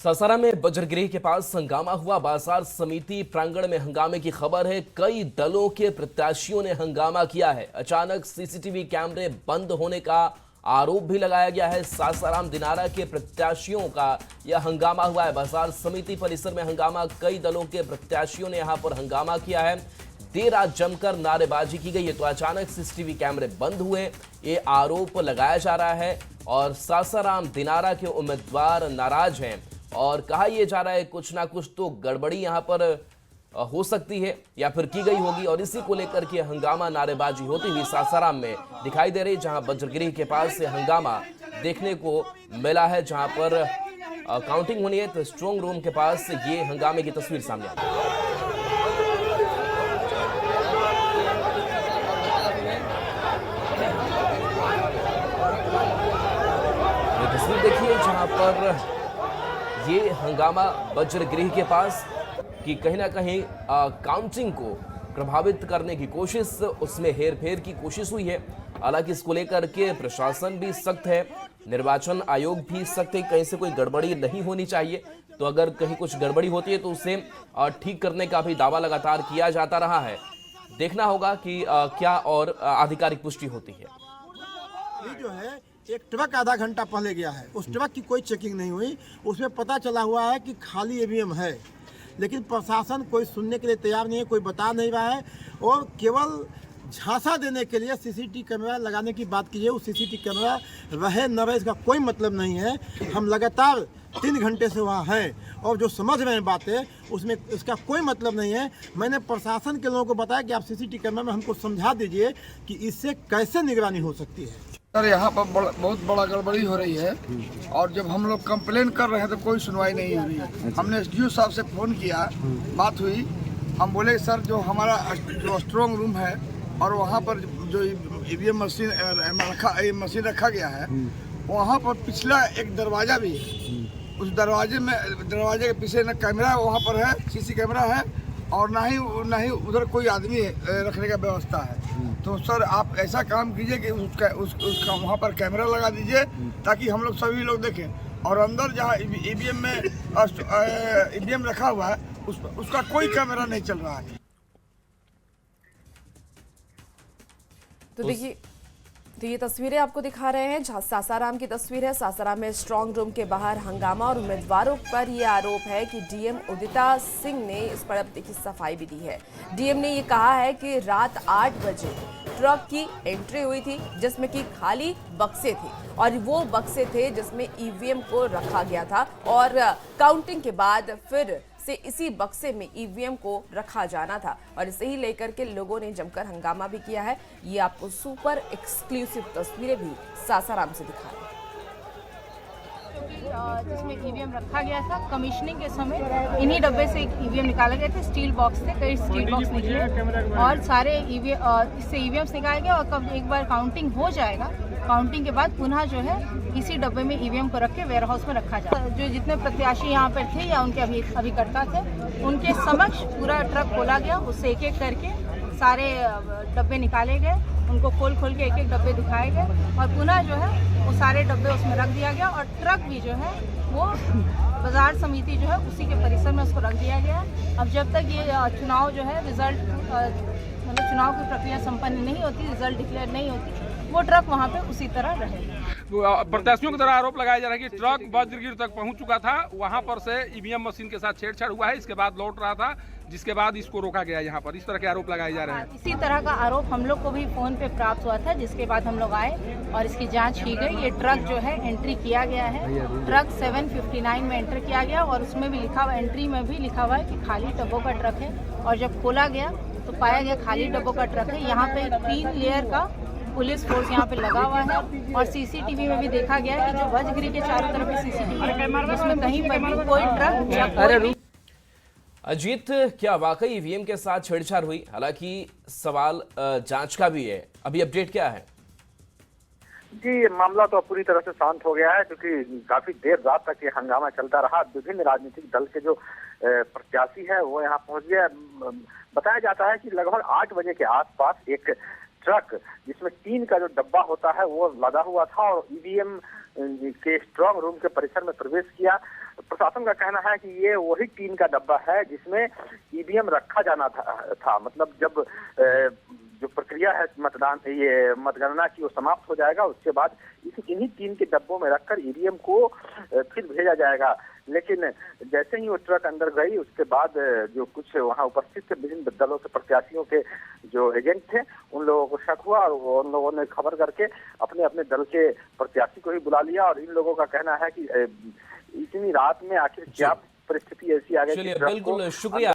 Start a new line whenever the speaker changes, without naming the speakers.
सासाराम में वज्रगृह के पास हंगामा हुआ। बाजार समिति प्रांगण में हंगामे की खबर है। कई दलों के प्रत्याशियों ने हंगामा किया है। अचानक सीसीटीवी कैमरे बंद होने का आरोप भी लगाया गया है। सासाराम दिनारा के प्रत्याशियों का यह हंगामा हुआ है। बाजार समिति परिसर में हंगामा, कई दलों के प्रत्याशियों ने यहां पर हंगामा किया है। देर रात जमकर नारेबाजी की गई है, तो अचानक सीसीटीवी कैमरे बंद हुए, ये आरोप लगाया जा रहा है। और सासाराम दिनारा के उम्मीदवार नाराज हैं और कहा यह जा रहा है कुछ ना कुछ तो गड़बड़ी यहां पर हो सकती है या फिर की गई होगी। और इसी को लेकर के हंगामा, नारेबाजी होती हुई सासाराम में दिखाई दे रही, जहां वज्रगृह के पास से हंगामा देखने को मिला है, जहां पर काउंटिंग होनी है। तो स्ट्रांग रूम के पास ये हंगामे की तस्वीर सामने आई है। तस्वीर देखिए जहां पर ये हंगामा वज्रगृह के पास कि कहीं ना कहीं काउंटिंग को प्रभावित करने की कोशिश, उसमें हेरफेर की कोशिश हुई है। हालांकि इसको लेकर के प्रशासन भी सख्त है, निर्वाचन आयोग भी सख्त है, कहीं से कोई गड़बड़ी नहीं होनी चाहिए। तो अगर कहीं कुछ गड़बड़ी होती है तो उसे ठीक करने का भी दावा लगातार किया जाता रहा है। देखना होगा कि क्या और आधिकारिक पुष्टि होती है।
ये जो है एक ट्रक आधा घंटा पहले गया है, उस ट्रक की कोई चेकिंग नहीं हुई। उसमें पता चला हुआ है कि खाली ईवीएम है, लेकिन प्रशासन कोई सुनने के लिए तैयार नहीं है, कोई बता नहीं रहा है। और केवल झांसा देने के लिए सीसीटीवी कैमरा लगाने की बात कीजिए। उस सीसीटीवी कैमरा रहे न रहे इसका कोई मतलब नहीं है। हम लगातार 3 घंटे से वहाँ हैं और जो समझ रहे हैं बातें, उसमें इसका कोई मतलब नहीं है। मैंने प्रशासन के लोगों को बताया कि आप सीसीटीवी कैमरा में हमको समझा दीजिए कि इससे कैसे निगरानी हो सकती है।
सर यहाँ पर बहुत बड़ा गड़बड़ी हो रही है और जब हम लोग कंप्लेन कर रहे हैं तो कोई सुनवाई नहीं हो रही है। हमने एसडीओ साहब से फ़ोन किया, बात हुई, हम बोले सर जो हमारा जो स्ट्रांग रूम है और वहाँ पर जो ईवीएम मशीन रखा गया है, वहाँ पर पिछला एक दरवाज़ा भी है। उस दरवाजे के पीछे न कैमरा वहाँ पर है, सीसी कैमरा है, और ना ही उधर कोई आदमी रखने का व्यवस्था है। तो सर आप ऐसा काम कीजिए कि उसका वहाँ पर कैमरा लगा दीजिए ताकि हम लोग सभी लोग देखें। और अंदर जहाँ ईवीएम में ईवीएम रखा हुआ है उसका कोई कैमरा नहीं चल रहा है।
तो देखिए, तो ये तस्वीरें आपको दिखा रहे हैं, जहां सासाराम की तस्वीर है। सासाराम में स्ट्रांग रूम के बाहर हंगामा और उम्मीदवारों पर ये आरोप है कि डीएम उदिता सिंह ने इस पर अब देखिए सफाई भी दी है। डीएम ने ये कहा है कि रात 8 बजे ट्रक की एंट्री हुई थी जिसमें कि खाली बक्से थे और वो बक्से थे जिसमें ईवीएम को रखा गया था और काउंटिंग के बाद फिर से इसी बक्से में ईवीएम को रखा जाना था। और इसे ही लेकर के लोगों ने जमकर हंगामा भी किया है। ये आपको सुपर एक्सक्लूसिव तस्वीरें भी सासाराम से दिखा रहे हैं।
जिसमें ईवीएम रखा गया था, कमीशनिंग के समय इन्हीं डब्बे से ईवीएम निकाले गए थे। स्टील बॉक्स थे, कई स्टील बॉक्स निकले और सारे इससे ईवीएम निकाले गए। और कब एक बार काउंटिंग हो जाएगा, काउंटिंग के बाद पुनः जो है इसी डब्बे में ईवीएम को रख के वेयर हाउस में रखा जाए। जो जितने प्रत्याशी यहाँ पर थे या उनके अभिकर्ता थे, उनके समक्ष पूरा ट्रक खोला गया, उससे एक एक करके सारे डब्बे निकाले गए, उनको खोल के एक एक डब्बे दिखाए गए और पुनः जो है वो सारे डब्बे उसमें रख दिया गया। और ट्रक भी जो है वो बाजार समिति जो है उसी के परिसर में उसको रख दिया गया। अब जब तक ये चुनाव जो है रिजल्ट मतलब चुनाव की प्रक्रिया संपन्न नहीं होती, रिजल्ट डिक्लेयर नहीं होती, वो ट्रक वहाँ पे उसी तरह रहेगा।
प्रत्याशियों की तरह आरोप लगाया जा रहा है कि ट्रक वज्रगृह तक पहुँच चुका था, वहाँ पर से ईवीएम मशीन के साथ छेड़छाड़ हुआ है, इसके बाद लौट रहा था, जिसके बाद इसको रोका गया। यहाँ पर इस तरह के आरोप लगाए जा रहे हैं।
इसी तरह का आरोप हम लोग को भी फोन पे प्राप्त हुआ था, जिसके बाद हम लोग आए और इसकी जांच की गई। ये ट्रक जो है एंट्री किया गया है, ट्रक 759 में एंटर किया गया और उसमें भी लिखा हुआ, एंट्री में भी लिखा हुआ है कि खाली डब्बों का ट्रक है। और जब खोला गया तो पाया गया खाली डब्बों का ट्रक है। यहाँ पे 3 लेयर का पुलिस फोर्स यहाँ पे लगा हुआ है और सीसीटीवी में भी देखा गया है कि जो वज्रगृह के चारों तरफ में सीसीटीवी है, उसमें कहीं पर भी कोई ट्रक या कोई।
अजीत, क्या वाकई ईवीएम के साथ छेड़छाड़ हुई? हालांकि सवाल जांच का भी है, अभी अपडेट क्या है?
जी, मामला तो पूरी तरह से शांत हो गया है क्योंकि काफी देर रात तक ये हंगामा चलता रहा। विभिन्न राजनीतिक दल के जो प्रत्याशी है वो यहाँ पहुंच गया। बताया जाता है कि लगभग 8 बजे के आसपास एक ट्रक जिसमें 3 का जो डब्बा होता है वो लदा हुआ था और ईवीएम के स्ट्रांग रूम के परिसर में प्रवेश किया। प्रशासन का कहना है कि ये वही टीन का डब्बा है जिसमें ईवीएम रखा जाना था। मतलब जब जो प्रक्रिया है मतगणना की वो समाप्त हो जाएगा, उसके बाद इन्हीं टीन के डब्बों में रखकर ईवीएम को फिर भेजा जाएगा। लेकिन जैसे ही वो ट्रक अंदर गई उसके बाद जो कुछ वहाँ उपस्थित थे विभिन्न दलों के प्रत्याशियों के जो एजेंट थे, उन लोगों को शक हुआ और उन लोगों ने खबर करके अपने अपने दल के प्रत्याशी को ही बुला लिया। और इन लोगों का कहना है कि इतनी रात में आखिर क्या परिस्थिति ऐसी आ गई।
चलिए, बिल्कुल शुक्रिया।